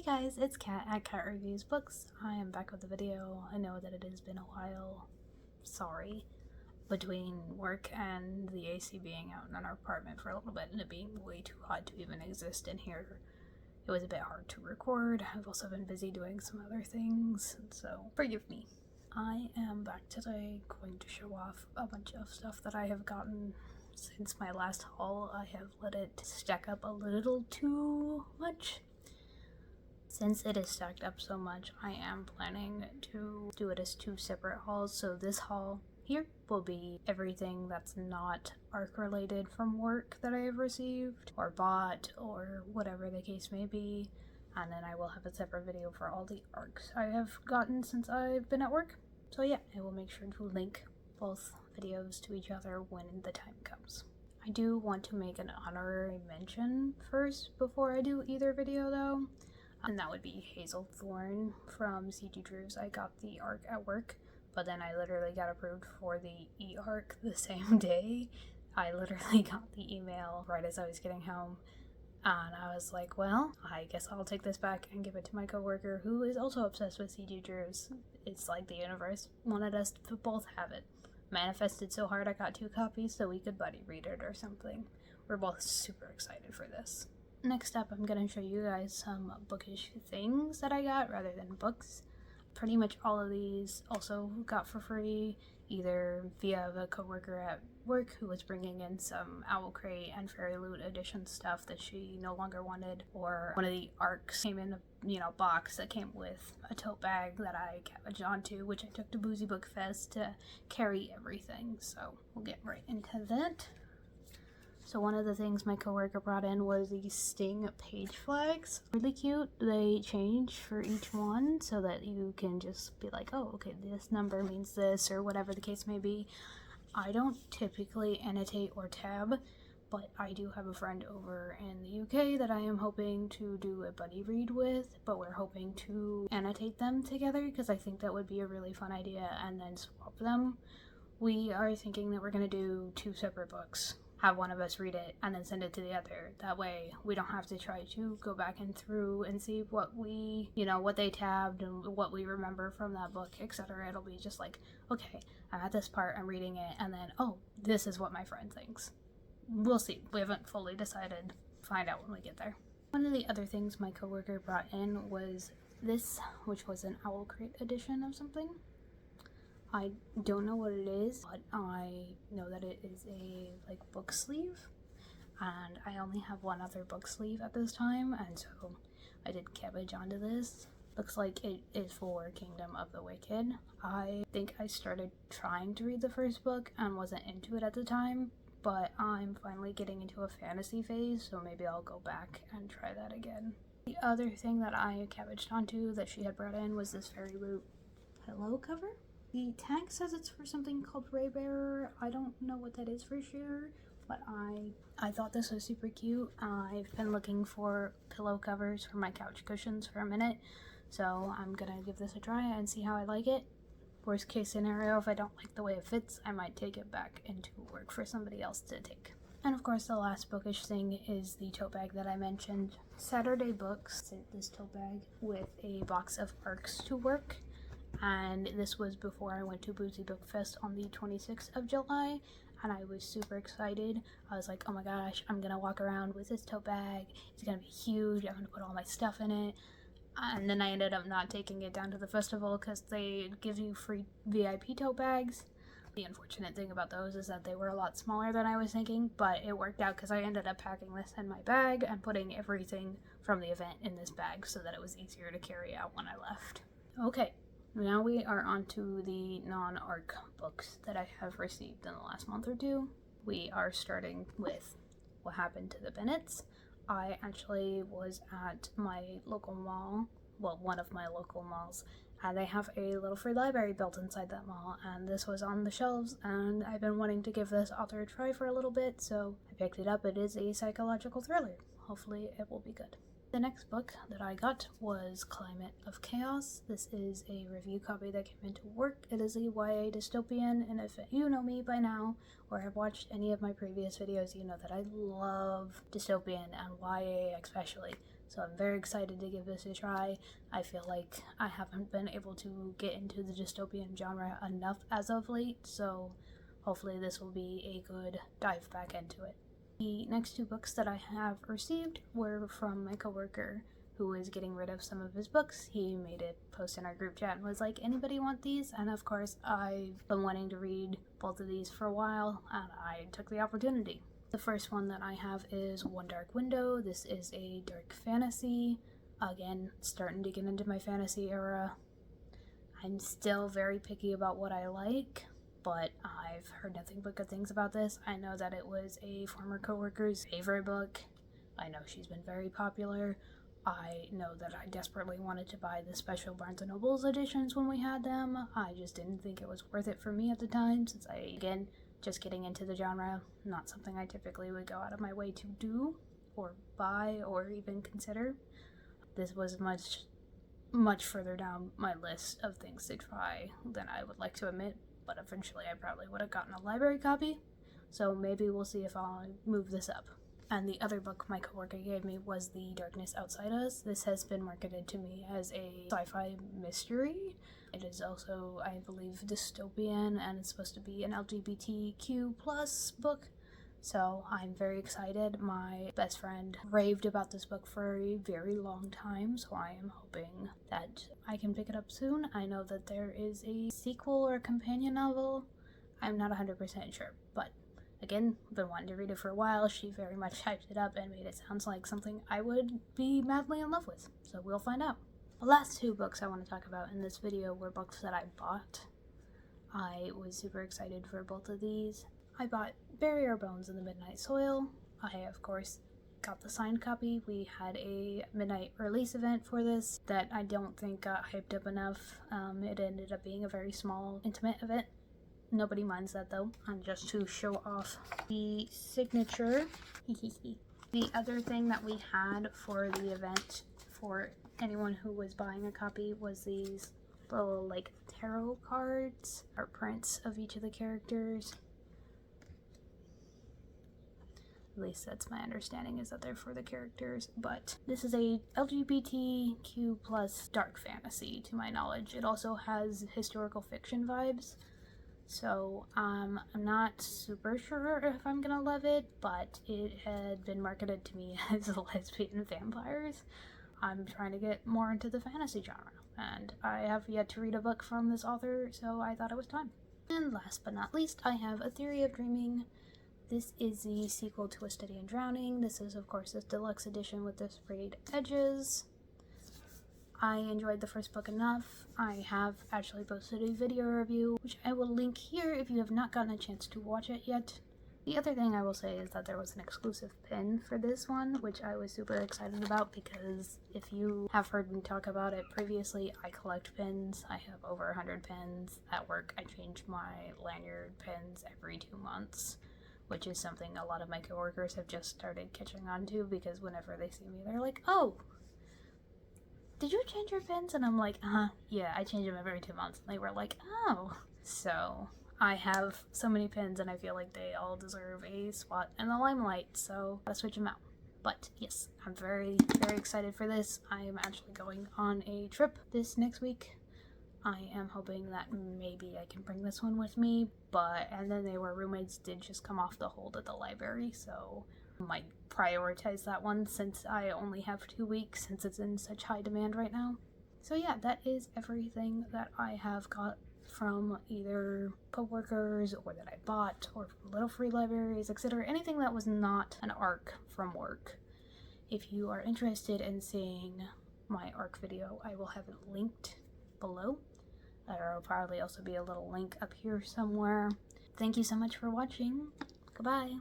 guys, it's Kat at Kat Reviews Books. I am back with a video. I know that it has been a while. Sorry. Between work and the AC being out in our apartment for a little bit and it being way too hot to even exist in here, it was a bit hard to record. I've also been busy doing some other things, so forgive me. I am back today going to show off a bunch of stuff that I have gotten since my last haul. I have let it stack up a little too much. Since it is stacked up so much, I am planning to do it as two separate hauls. So this haul here will be everything that's not ARC related from work that I have received or bought or whatever the case may be. And then I will have a separate video for all the ARCs I have gotten since I've been at work. So yeah, I will make sure to link both videos to each other when the time comes. I do want to make an honorary mention first before I do either video though. And that would be Hazelthorn from C.G. Drew's. I got the ARC at work, but then I literally got approved for the e-ARC the same day. I literally got the email right as I was getting home, and I was like, well, I guess I'll take this back and give it to my coworker who is also obsessed with C.G. Drew's. It's like the universe wanted us to both have it. Manifested so hard I got 2 copies so we could buddy read it or something. We're both super excited for this. Next up, I'm going to show you guys some bookish things that I got rather than books. Pretty much all of these also got for free, either via a coworker at work who was bringing in some Owl Crate and Fairy Loot edition stuff that she no longer wanted, or one of the ARCs came in a box that came with a tote bag that I cabbaged onto, which I took to Boozy Book Fest to carry everything. So we'll get right into that. So one of the things my coworker brought in was these Sting page flags. Really cute. They change for each one so that you can just be like, oh, okay, this number means this, or whatever the case may be. I don't typically annotate or tab, but I do have a friend over in the UK that I am hoping to do a buddy read with, but we're hoping to annotate them together because I think that would be a really fun idea, and then swap them. We are thinking that we're going to do 2 separate books. Have one of us read it and then send it to the other. That way we don't have to try to go back and through and see what we, what they tabbed and what we remember from that book, etc. It'll be just like, okay, I'm at this part, I'm reading it, and then, oh, this is what my friend thinks. We'll see. We haven't fully decided. Find out when we get there. One of the other things my coworker brought in was this, which was an Owl Crate edition of something. I don't know what it is, but I know that it is a book sleeve, and I only have one other book sleeve at this time, and so I did cabbage onto this. Looks like it is for Kingdom of the Wicked. I think I started trying to read the first book and wasn't into it at the time, but I'm finally getting into a fantasy phase, so maybe I'll go back and try that again. The other thing that I cabbaged onto that she had brought in was this Fairy Loot pillow cover. The tag says it's for something called Ray Bearer. I don't know what that is for sure, but I thought this was super cute. I've been looking for pillow covers for my couch cushions for a minute, so I'm gonna give this a try and see how I like it. Worst case scenario, if I don't like the way it fits, I might take it back into work for somebody else to take. And of course, the last bookish thing is the tote bag that I mentioned. Saturday Books sent this tote bag with a box of ARCs to work. And this was before I went to Boozy Book Fest on the 26th of July, and I was super excited. I was like, oh my gosh, I'm gonna walk around with this tote bag, it's gonna be huge, I'm gonna put all my stuff in it. And then I ended up not taking it down to the festival because they give you free VIP tote bags. The unfortunate thing about those is that they were a lot smaller than I was thinking, but it worked out because I ended up packing this in my bag and putting everything from the event in this bag so that it was easier to carry out when I left. Okay. Now we are on to the non-ARC books that I have received in the last month or 2. We are starting with What Happened to the Bennets. I actually was at my local mall, well, one of my local malls, and they have a little free library built inside that mall, and this was on the shelves, and I've been wanting to give this author a try for a little bit, so I picked it up. It is a psychological thriller. Hopefully it will be good. The next book that I got was Climate of Chaos. This is a review copy that came into work. It is a YA dystopian, and if you know me by now, or have watched any of my previous videos, you know that I love dystopian and YA especially. So I'm very excited to give this a try. I feel like I haven't been able to get into the dystopian genre enough as of late, so hopefully this will be a good dive back into it. The next 2 books that I have received were from my coworker who is getting rid of some of his books. He made a post in our group chat and was like, anybody want these? And of course, I've been wanting to read both of these for a while, and I took the opportunity. The first one that I have is One Dark Window. This is a dark fantasy. Again, starting to get into my fantasy era. I'm still very picky about what I like, but I've heard nothing but good things about this. I know that it was a former coworker's favorite book. I know she's been very popular. I know that I desperately wanted to buy the special Barnes & Noble's editions when we had them. I just didn't think it was worth it for me at the time, since I, again, just getting into the genre, not something I typically would go out of my way to do, or buy, or even consider. This was much further down my list of things to try than I would like to admit, but eventually I probably would have gotten a library copy, so maybe we'll see if I'll move this up. And the other book my coworker gave me was The Darkness Outside Us. This has been marketed to me as a sci-fi mystery. It is also, I believe, dystopian, and it's supposed to be an LGBTQ plus book. So I'm very excited. My best friend raved about this book for a very long time, so I am hoping that I can pick it up soon. I know that there is a sequel or companion novel. I'm not 100% sure, but again, I've been wanting to read it for a while. She very much hyped it up and made it sound like something I would be madly in love with, so we'll find out. The last 2 books I want to talk about in this video were books that I bought. I was super excited for both of these. I bought Bury Our Bones in the Midnight Soil. I, of course, got the signed copy. We had a midnight release event for this that I don't think got hyped up enough. It ended up being a very small, intimate event. Nobody minds that though, and just to show off the signature. The other thing that we had for the event for anyone who was buying a copy was these little like tarot cards or prints of each of the characters. At least that's my understanding, is that they're for the characters, but this is a LGBTQ plus dark fantasy to my knowledge. It also has historical fiction vibes. So, I'm not super sure if I'm gonna love it, but it had been marketed to me as lesbian vampires. I'm trying to get more into the fantasy genre, and I have yet to read a book from this author, so I thought it was time. And last but not least, I have A Theory of Dreaming. This is the sequel to A Study in Drowning. This is, of course, this deluxe edition with the sprayed edges. I enjoyed the first book enough. I have actually posted a video review, which I will link here if you have not gotten a chance to watch it yet. The other thing I will say is that there was an exclusive pin for this one, which I was super excited about because if you have heard me talk about it previously, I collect pins. I have over 100 pins. At work, I change my lanyard pins every 2 months, which is something a lot of my coworkers have just started catching on to because whenever they see me, they're like, oh, did you change your pins? And I'm like, yeah, I change them every 2 months. And they were like, oh. So I have so many pins and I feel like they all deserve a spot in the limelight, so I gotta switch them out. But yes, I'm very, very excited for this. I am actually going on a trip this next week. I am hoping that maybe I can bring this one with me, and then they were roommates did just come off the hold at the library, so I might prioritize that one since I only have 2 weeks since it's in such high demand right now. So yeah, that is everything that I have got from either coworkers or that I bought or from little free libraries, etc. Anything that was not an ARC from work. If you are interested in seeing my ARC video, I will have it linked below. There will probably also be a little link up here somewhere. Thank you so much for watching. Goodbye.